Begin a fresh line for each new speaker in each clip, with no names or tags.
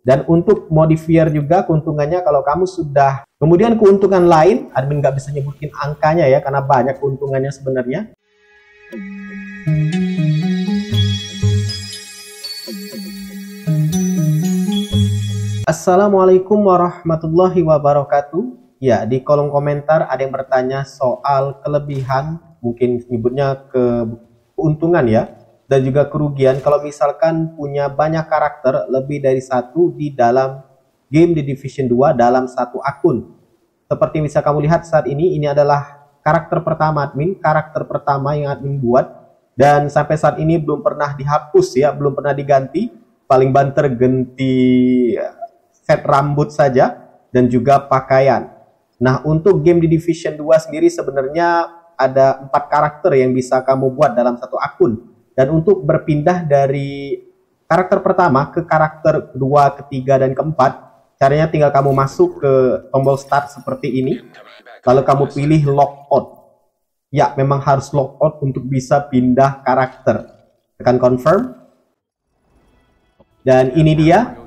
Dan untuk modifier juga keuntungannya kalau kamu sudah, kemudian keuntungan lain, admin nggak bisa nyebutin angkanya ya, karena banyak keuntungannya sebenarnya. Assalamualaikum warahmatullahi wabarakatuh. Ya, di kolom komentar ada yang bertanya soal kelebihan, mungkin nyebutnya keuntungan ya, dan juga kerugian kalau misalkan punya banyak karakter lebih dari satu di dalam game The Division 2 dalam satu akun. Seperti bisa kamu lihat saat ini adalah karakter pertama admin, karakter pertama yang admin buat, dan sampai saat ini belum pernah dihapus ya, belum pernah diganti. Paling banter ganti set rambut saja dan juga pakaian. Nah, untuk game The Division 2 sendiri sebenarnya ada 4 karakter yang bisa kamu buat dalam satu akun. Dan untuk berpindah dari karakter pertama ke karakter kedua, ketiga, dan keempat, caranya tinggal kamu masuk ke tombol start seperti ini. Lalu kamu pilih logout. Ya, memang harus logout untuk bisa pindah karakter. Tekan confirm. Dan ini dia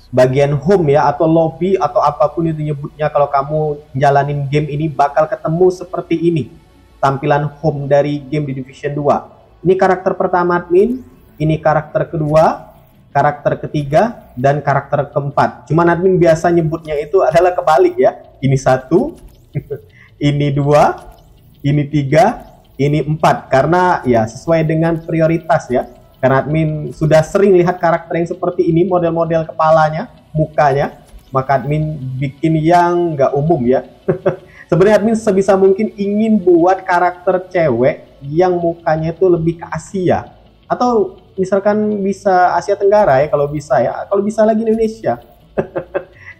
bagian home ya, atau lobby, atau apapun itu nyebutnya. Kalau kamu jalanin game ini bakal ketemu seperti ini. Tampilan home dari game The Division 2. Ini karakter pertama admin, ini karakter kedua, karakter ketiga, dan karakter keempat. Cuman admin biasa nyebutnya itu adalah kebalik ya. Ini 1, ini 2, ini 3, ini 4. Karena ya sesuai dengan prioritas ya. Karena admin sudah sering lihat karakter yang seperti ini, model-model kepalanya, mukanya. Maka admin bikin yang nggak umum ya. Sebenarnya admin sebisa mungkin ingin buat karakter cewek yang mukanya itu lebih ke Asia, atau misalkan bisa Asia Tenggara ya, kalau bisa lagi Indonesia.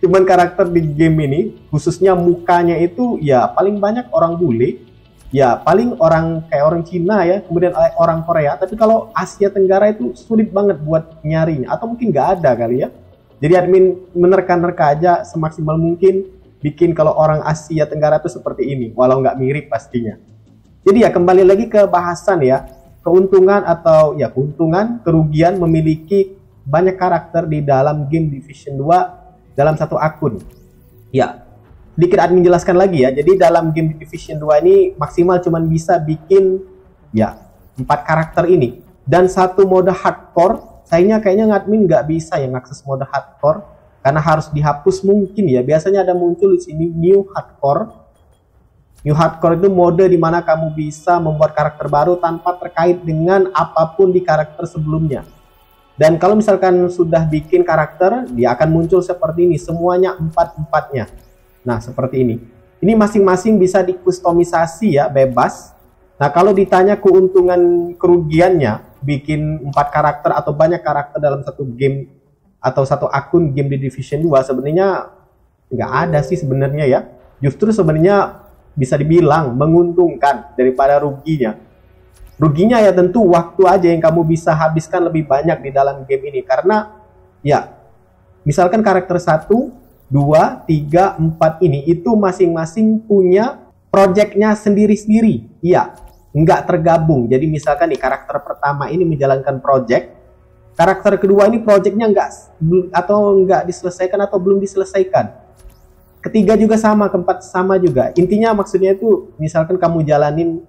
Cuman karakter di game ini khususnya mukanya itu ya paling banyak orang bule, ya paling orang kayak orang Cina ya, kemudian orang Korea. Tapi kalau Asia Tenggara itu sulit banget buat nyarinya, atau mungkin nggak ada kali ya. Jadi admin menerka-nerka aja semaksimal mungkin bikin kalau orang Asia Tenggara itu seperti ini, walau nggak mirip pastinya. Jadi ya kembali lagi ke bahasan ya, keuntungan atau ya keuntungan, kerugian memiliki banyak karakter di dalam game Division 2 dalam satu akun. Ya, sedikit admin jelaskan lagi ya. Jadi dalam game Division 2 ini maksimal cuman bisa bikin ya 4 karakter ini. Dan satu mode hardcore, sayangnya kayaknya admin nggak bisa yang akses mode hardcore karena harus dihapus mungkin ya. Biasanya ada muncul di sini new hardcore. New Hardcore itu mode di mana kamu bisa membuat karakter baru tanpa terkait dengan apapun di karakter sebelumnya. Dan kalau misalkan sudah bikin karakter, dia akan muncul seperti ini, semuanya 4-4-nya. Nah, seperti ini. Ini masing-masing bisa dikustomisasi ya, bebas. Nah, kalau ditanya keuntungan kerugiannya, bikin 4 karakter atau banyak karakter dalam satu game atau satu akun game The Division 2, sebenarnya nggak ada sih sebenarnya ya. Justru sebenarnya bisa dibilang menguntungkan daripada ruginya. Ruginya ya tentu waktu aja yang kamu bisa habiskan lebih banyak di dalam game ini. Karena ya misalkan karakter 1, 2, 3, 4 ini itu masing-masing punya projectnya sendiri-sendiri. Iya, nggak tergabung. Jadi misalkan nih karakter pertama ini menjalankan project, karakter kedua ini projectnya nggak diselesaikan atau belum diselesaikan. Ketiga juga sama, keempat sama juga. Intinya maksudnya itu misalkan kamu jalanin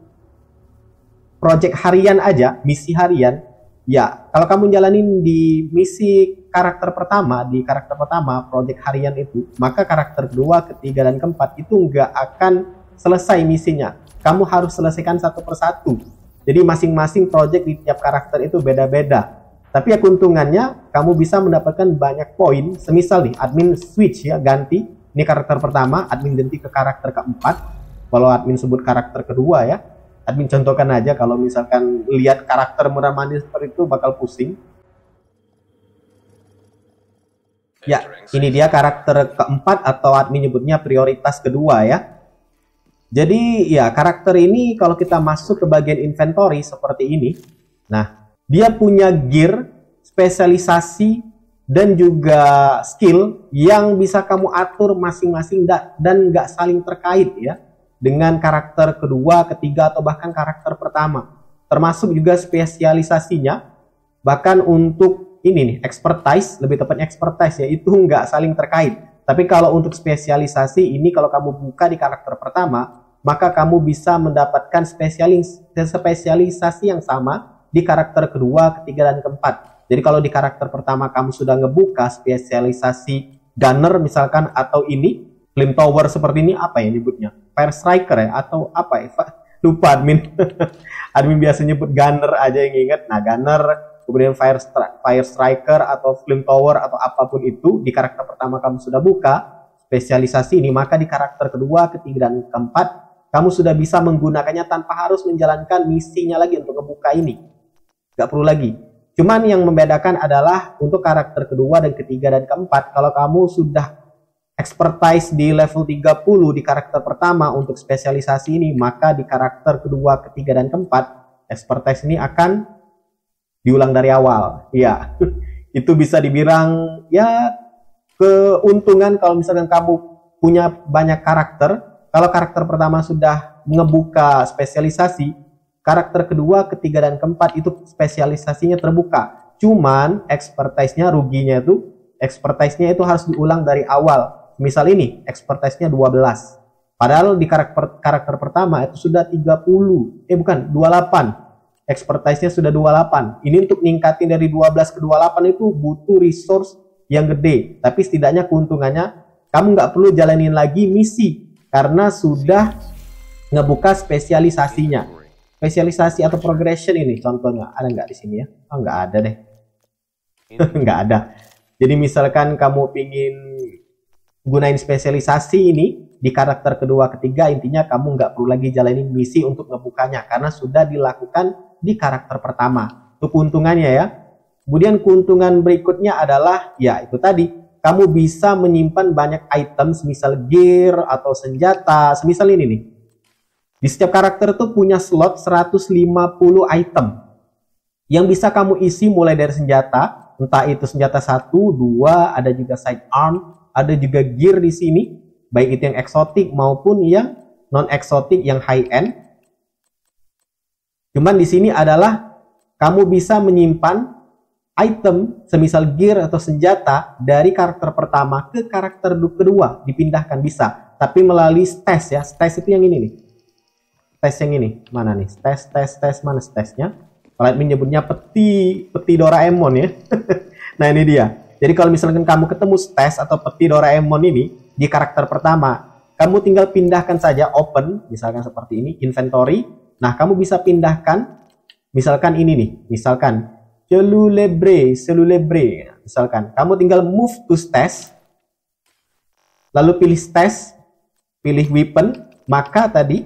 project harian aja, misi harian. Ya, kalau kamu jalanin di misi karakter pertama, project harian itu, maka karakter kedua, ketiga, dan keempat itu nggak akan selesai misinya. Kamu harus selesaikan satu persatu. Jadi masing-masing project di tiap karakter itu beda-beda. Tapi ya keuntungannya, kamu bisa mendapatkan banyak poin. Semisal nih, admin switch ya, ganti. Ini karakter pertama, admin ganti ke karakter keempat. Kalau admin sebut karakter kedua ya, admin contohkan aja. Kalau misalkan lihat karakter murah-mandi seperti itu bakal pusing. Ya, ini dia karakter keempat atau admin nyebutnya prioritas kedua ya. Jadi ya karakter ini kalau kita masuk ke bagian inventory seperti ini. Nah, dia punya gear, spesialisasi, dan juga skill yang bisa kamu atur masing-masing dan nggak saling terkait ya dengan karakter kedua, ketiga, atau bahkan karakter pertama. Termasuk juga spesialisasinya, bahkan untuk ini nih, expertise, lebih tepatnya expertise ya, itu nggak saling terkait. Tapi kalau untuk spesialisasi ini, kalau kamu buka di karakter pertama, maka kamu bisa mendapatkan spesialisasi yang sama di karakter kedua, ketiga, dan keempat. Jadi kalau di karakter pertama kamu sudah ngebuka spesialisasi gunner misalkan, atau ini flamethrower seperti ini, apa ya nyebutnya, fire striker ya, atau apa ya, lupa admin. Admin biasa nyebut gunner aja yang ingat. Nah, gunner, kemudian fire striker atau flamethrower atau apapun itu di karakter pertama kamu sudah buka spesialisasi ini, maka di karakter kedua, ketiga, dan keempat kamu sudah bisa menggunakannya tanpa harus menjalankan misinya lagi untuk ngebuka ini. Gak perlu lagi. Cuman yang membedakan adalah untuk karakter kedua dan ketiga dan keempat, kalau kamu sudah expertise di level 30 di karakter pertama untuk spesialisasi ini, maka di karakter kedua, ketiga, dan keempat expertise ini akan diulang dari awal. Ya, itu bisa dibilang ya keuntungan kalau misalkan kamu punya banyak karakter. Kalau karakter pertama sudah ngebuka spesialisasi, karakter kedua, ketiga, dan keempat itu spesialisasinya terbuka. Cuman expertise-nya, ruginya itu expertise-nya itu harus diulang dari awal. Misal ini expertise-nya 12. Padahal di karakter pertama itu sudah 28. Expertise-nya sudah 28. Ini untuk ningkatin dari 12 ke 28 itu butuh resource yang gede. Tapi setidaknya keuntungannya kamu nggak perlu jalanin lagi misi karena sudah ngebuka spesialisasinya. Spesialisasi atau progression ini contohnya ada nggak di sini ya? Oh, nggak ada deh. Nggak ada. Jadi misalkan kamu pingin gunain spesialisasi ini di karakter kedua, ketiga, intinya kamu nggak perlu lagi jalanin misi untuk ngebukanya karena sudah dilakukan di karakter pertama. Itu keuntungannya ya. Kemudian keuntungan berikutnya adalah ya itu tadi, kamu bisa menyimpan banyak item, misal gear atau senjata, semisal ini nih. Di setiap karakter tuh punya slot 150 item yang bisa kamu isi mulai dari senjata, entah itu senjata 1, 2, ada juga sidearm, ada juga gear di sini, baik itu yang eksotik maupun yang non eksotik, yang high end. Cuman di sini adalah kamu bisa menyimpan item semisal gear atau senjata dari karakter pertama ke karakter kedua, dipindahkan bisa, tapi melalui stats ya. Stats itu yang ini nih. Stats yang ini mana nih? Stats mana statsnya? Kalau menyebutnya peti Doraemon ya. Nah ini dia. Jadi kalau misalkan kamu ketemu stats atau peti Doraemon ini di karakter pertama, kamu tinggal pindahkan saja, open, misalkan seperti ini, inventory. Nah, kamu bisa pindahkan, misalkan ini nih, misalkan Celulebre, misalkan. Kamu tinggal move to stats, lalu pilih stats, pilih weapon, maka tadi,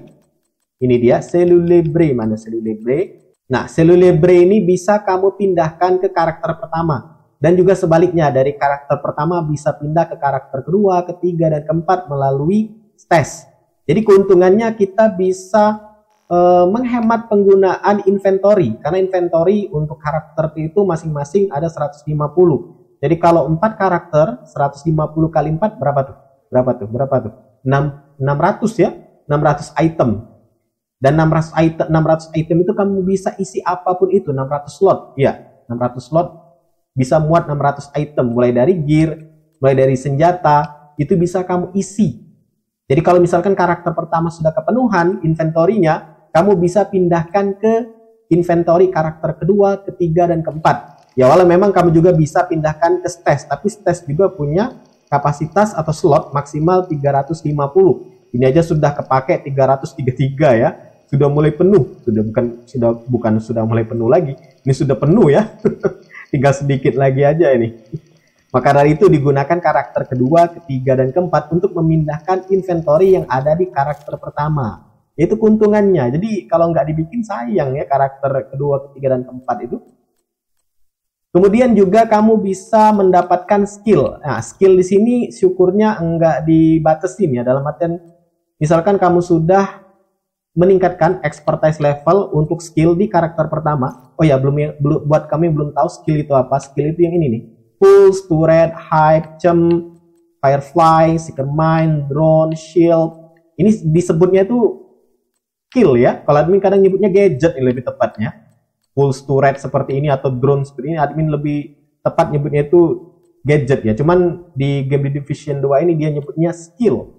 ini dia, Celulebre, mana Celulebre? Nah, Celulebre ini bisa kamu pindahkan ke karakter pertama. Dan juga sebaliknya, dari karakter pertama bisa pindah ke karakter kedua, ketiga, dan keempat melalui stats. Jadi keuntungannya kita bisa menghemat penggunaan inventory. Karena inventory untuk karakter itu masing-masing ada 150. Jadi kalau 4 karakter, 150 kali 4 berapa tuh? Berapa tuh? 600 ya? 600 item. Dan 600 item itu kamu bisa isi apapun itu, 600 slot. Ya, 600 slot. Bisa muat 600 item, mulai dari gear, mulai dari senjata, itu bisa kamu isi. Jadi kalau misalkan karakter pertama sudah kepenuhan inventory-nya, kamu bisa pindahkan ke inventory karakter kedua, ketiga, dan keempat. Ya walau memang kamu juga bisa pindahkan ke stats, tapi stats juga punya kapasitas atau slot maksimal 350. Ini aja sudah kepake 333 ya. Sudah mulai penuh, bukan sudah mulai penuh lagi. Ini sudah penuh ya. Tinggal sedikit lagi aja ini. Maka dari itu digunakan karakter kedua, ketiga, dan keempat untuk memindahkan inventory yang ada di karakter pertama. Itu keuntungannya. Jadi kalau nggak dibikin sayang ya karakter kedua, ketiga, dan keempat itu. Kemudian juga kamu bisa mendapatkan skill. Nah, skill di sini syukurnya enggak dibatasin ya. Dalam artian misalkan kamu sudah meningkatkan expertise level untuk skill di karakter pertama. Oh ya, buat kami belum tahu skill itu apa. Skill itu yang ini nih. Pulse, turret, hype, chem, firefly, seeker mind, drone, shield. Ini disebutnya itu skill ya. Kalau admin kadang nyebutnya gadget ini lebih tepatnya. Pulse, turret seperti ini atau drone seperti ini, admin lebih tepat nyebutnya itu gadget ya. Cuman di game The Division 2 ini dia nyebutnya skill.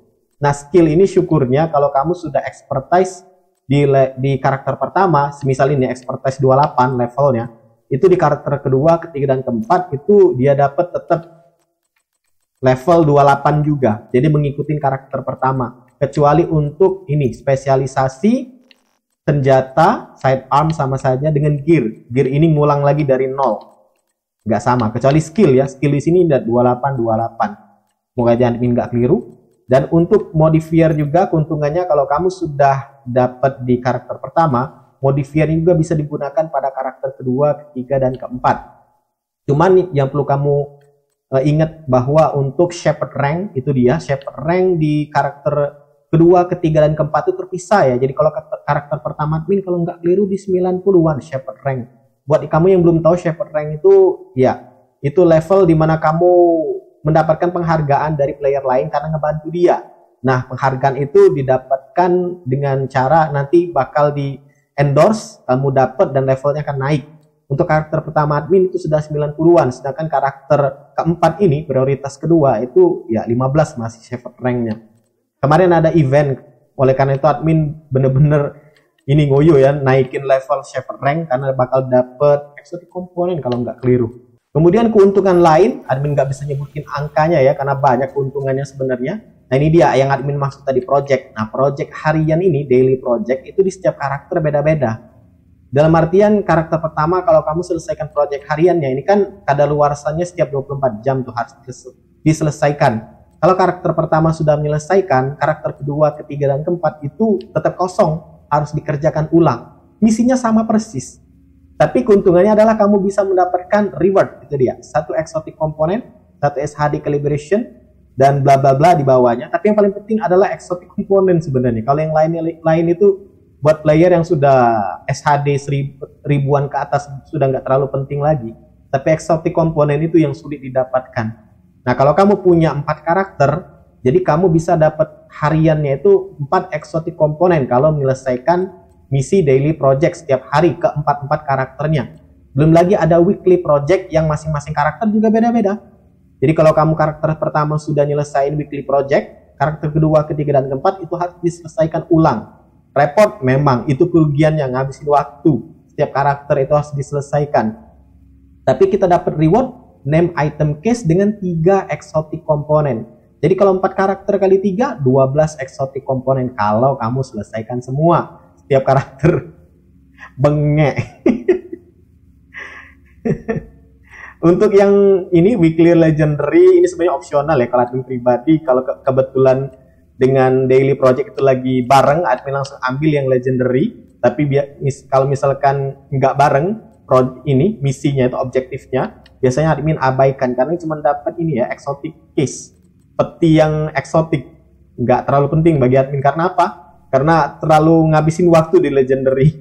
Nah, skill ini syukurnya kalau kamu sudah expertise di karakter pertama, semisal ini expertise 28 levelnya, itu di karakter kedua, ketiga, dan keempat itu dia dapat tetap level 28 juga. Jadi mengikuti karakter pertama. Kecuali untuk ini spesialisasi senjata, sidearm sama saja dengan gear. Gear ini ngulang lagi dari 0. Nggak sama, kecuali skill ya. Skill di sini udah 28. Semoga aja admin nggak keliru. Dan untuk modifier juga keuntungannya kalau kamu sudah dapat di karakter pertama, modifier juga bisa digunakan pada karakter kedua, ketiga, dan keempat. Cuman yang perlu kamu ingat bahwa untuk Shepherd rank itu dia, Shepherd rank di karakter kedua, ketiga, dan keempat itu terpisah ya. Jadi kalau karakter pertama admin kalau nggak keliru di 90-an Shepherd rank. Buat kamu yang belum tahu Shepherd rank itu ya, itu level dimana kamu mendapatkan penghargaan dari player lain karena ngebantu dia. Nah, penghargaan itu didapatkan dengan cara nanti bakal di endorse, kamu dapat dan levelnya akan naik. Untuk karakter pertama admin itu sudah 90-an, sedangkan karakter keempat ini prioritas kedua itu ya 15 masih Shepherd ranknya. Kemarin ada event, oleh karena itu admin bener-bener ini ngoyo ya, naikin level Shepherd rank karena bakal dapet exotic komponen kalau nggak keliru. Kemudian keuntungan lain, admin nggak bisa nyebutin angkanya ya, karena banyak keuntungannya sebenarnya. Nah ini dia yang admin maksud tadi project. Nah project harian ini, daily project, itu di setiap karakter beda-beda. Dalam artian karakter pertama kalau kamu selesaikan project hariannya, ini kan kadaluarsanya setiap 24 jam tuh harus diselesaikan. Kalau karakter pertama sudah menyelesaikan, karakter kedua, ketiga, dan keempat itu tetap kosong, harus dikerjakan ulang. Misinya sama persis. Tapi keuntungannya adalah kamu bisa mendapatkan reward, itu dia. Satu exotic komponen, satu SHD calibration, dan bla bla bla di bawahnya. Tapi yang paling penting adalah exotic komponen sebenarnya. Kalau yang lain itu buat player yang sudah SHD ribuan ke atas sudah nggak terlalu penting lagi. Tapi exotic komponen itu yang sulit didapatkan. Nah, kalau kamu punya 4 karakter, jadi kamu bisa dapat hariannya itu 4 exotic komponen kalau menyelesaikan misi daily project setiap hari ke 4 karakternya. Belum lagi ada weekly project yang masing-masing karakter juga beda-beda. Jadi kalau kamu karakter pertama sudah nyelesain weekly project, karakter kedua, ketiga, dan keempat itu harus diselesaikan ulang. Repot memang, itu kerugiannya, ngabisin waktu. Setiap karakter itu harus diselesaikan. Tapi kita dapat reward name item case dengan 3 exotic komponen. Jadi kalau 4 karakter kali 3, 12 exotic komponen kalau kamu selesaikan semua. Setiap karakter bengek. Untuk yang ini weekly legendary ini sebenarnya opsional ya kalau admin pribadi. Kalau kebetulan dengan daily project itu lagi bareng, admin langsung ambil yang legendary. Tapi kalau misalkan nggak bareng ini misinya itu objektifnya, biasanya admin abaikan karena cuma dapat ini ya exotic case, peti yang eksotik, nggak terlalu penting bagi admin. Karena apa? Karena terlalu ngabisin waktu di legendary.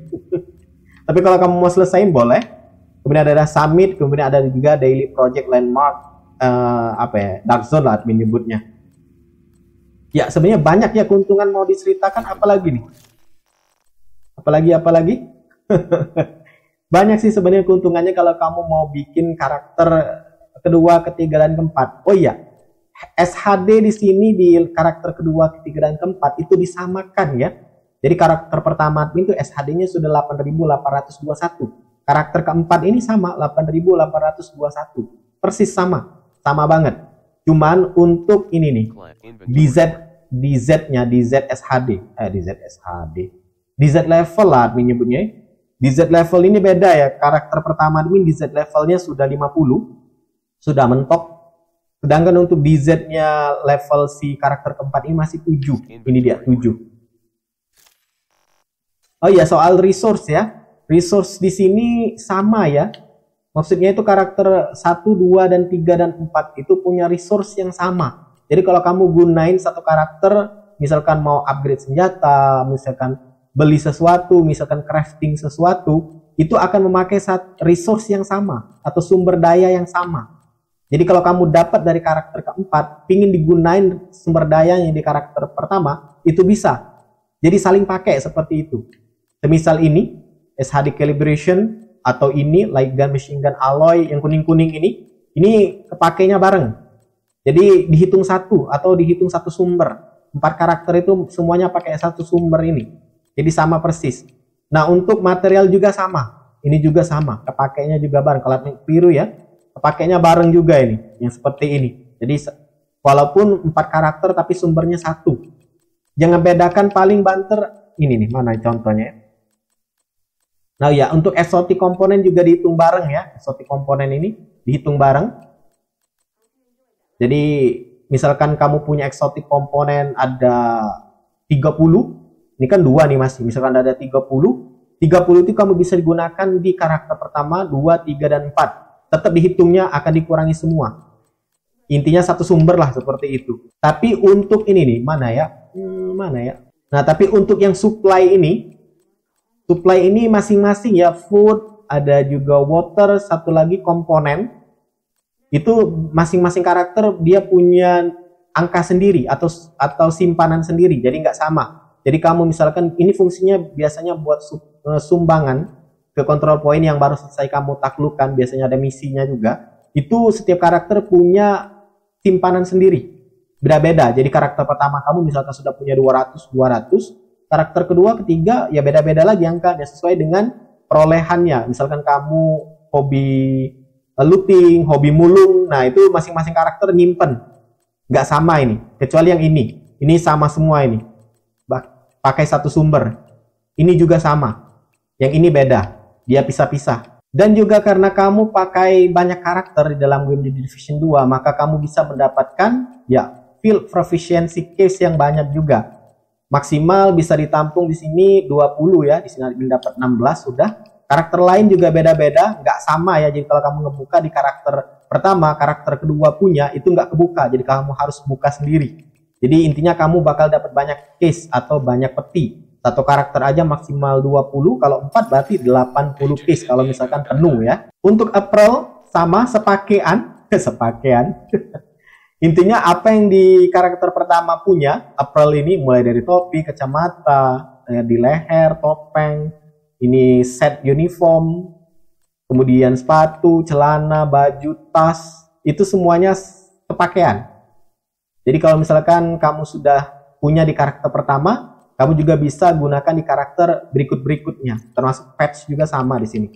Tapi kalau kamu mau selesain boleh. Kemudian ada summit, kemudian ada juga daily project landmark, dark zone lah admin nyebutnya. Ya sebenarnya banyak ya keuntungan, mau diceritakan apalagi nih? Apalagi? Banyak sih sebenarnya keuntungannya kalau kamu mau bikin karakter kedua, ketiga, dan keempat. Oh iya, SHD di sini di karakter kedua, ketiga, dan keempat itu disamakan ya. Jadi karakter pertama admin itu SHD-nya sudah 8.821. Karakter keempat ini sama 8.821. Persis sama banget. Cuman untuk ini nih, DZ-nya, DZ level lah admin nyebutnya. DZ level ini beda ya. Karakter pertama admin DZ levelnya sudah 50, sudah mentok. Sedangkan untuk DZ-nya level si karakter keempat ini masih 7. Ini dia 7. Oh iya, soal resource ya. Resource di sini sama ya. Maksudnya itu karakter 1, 2, dan 3, dan 4 itu punya resource yang sama. Jadi kalau kamu gunain satu karakter, misalkan mau upgrade senjata, misalkan beli sesuatu, misalkan crafting sesuatu, itu akan memakai resource yang sama atau sumber daya yang sama. Jadi kalau kamu dapat dari karakter keempat, pingin digunain sumber dayanya di karakter pertama, itu bisa. Jadi saling pakai seperti itu. Semisal ini, SHD calibration, atau ini light gun, machine gun alloy yang kuning-kuning ini, ini kepakainya bareng. Jadi dihitung satu atau dihitung satu sumber. 4 karakter itu semuanya pakai satu sumber ini. Jadi sama persis. Nah, untuk material juga sama. Ini juga sama. Kepakainya juga bareng. Kalau biru ya, kepakainya bareng juga ini. Yang seperti ini. Jadi walaupun 4 karakter tapi sumbernya satu. Jangan bedakan paling banter ini nih. Mana contohnya? Nah ya, untuk exotic komponen juga dihitung bareng ya. Exotic komponen ini dihitung bareng. Jadi misalkan kamu punya exotic komponen ada 30, ini kan 2 nih masih, misalkan ada 30 itu kamu bisa digunakan di karakter pertama, 2, 3, dan 4. Tetap dihitungnya akan dikurangi semua. Intinya satu sumber lah seperti itu. Tapi untuk ini nih, mana ya? Nah, tapi untuk yang supply ini masing-masing ya, food, ada juga water, satu lagi komponen. Itu masing-masing karakter dia punya angka sendiri atau simpanan sendiri, jadi nggak sama. Jadi kamu misalkan ini fungsinya biasanya buat sumbangan ke control point yang baru selesai kamu taklukkan, biasanya ada misinya juga. Itu setiap karakter punya simpanan sendiri, beda-beda. Jadi karakter pertama kamu misalkan sudah punya 200, karakter kedua, ketiga ya beda-beda lagi angkanya sesuai dengan perolehannya. Misalkan kamu hobi looting, hobi mulung, nah itu masing-masing karakter nyimpen, nggak sama ini, kecuali yang ini sama semua ini, pakai satu sumber. Ini juga sama, yang ini beda, dia pisah-pisah. Dan juga karena kamu pakai banyak karakter di dalam game The Division 2, maka kamu bisa mendapatkan ya field proficiency case yang banyak juga. Maksimal bisa ditampung di sini 20 ya, di sini dapat 16 sudah. Karakter lain juga beda-beda, nggak sama ya. Jadi kalau kamu ngebuka di karakter pertama, karakter kedua punya, itu nggak kebuka. Jadi kamu harus buka sendiri. Jadi intinya kamu bakal dapat banyak case atau banyak peti. Satu karakter aja maksimal 20, kalau 4 berarti 80 case kalau misalkan penuh ya. Untuk April sama sepakaian, Intinya apa yang di karakter pertama punya, April ini mulai dari topi, kacamata, di leher, topeng, ini set uniform, kemudian sepatu, celana, baju, tas, itu semuanya sepakaian. Jadi kalau misalkan kamu sudah punya di karakter pertama, kamu juga bisa gunakan di karakter berikut-berikutnya, termasuk patch juga sama di sini.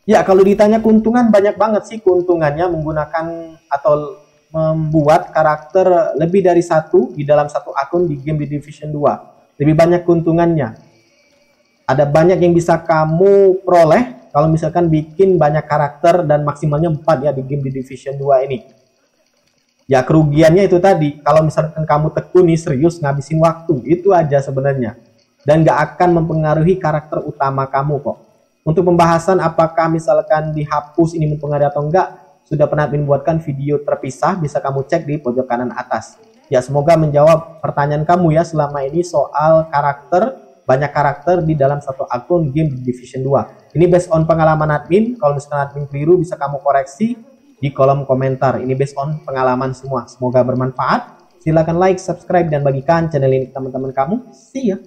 Ya, kalau ditanya keuntungan, banyak banget sih keuntungannya menggunakan atau membuat karakter lebih dari satu di dalam satu akun di game The Division 2. Lebih banyak keuntungannya. Ada banyak yang bisa kamu peroleh kalau misalkan bikin banyak karakter dan maksimalnya 4 ya di game The Division 2 ini. Ya kerugiannya itu tadi, kalau misalkan kamu tekuni serius ngabisin waktu, itu aja sebenarnya. Dan nggak akan mempengaruhi karakter utama kamu kok. Untuk pembahasan apakah misalkan dihapus ini mempengaruhi atau enggak, sudah pernah buatkan video terpisah, bisa kamu cek di pojok kanan atas. Ya semoga menjawab pertanyaan kamu ya selama ini soal karakter, banyak karakter di dalam satu akun game The Division 2. Ini based on pengalaman admin, kalau misalkan admin keliru bisa kamu koreksi di kolom komentar. Ini based on pengalaman semua. Semoga bermanfaat. Silahkan like, subscribe, dan bagikan channel ini ke teman-teman kamu. See ya!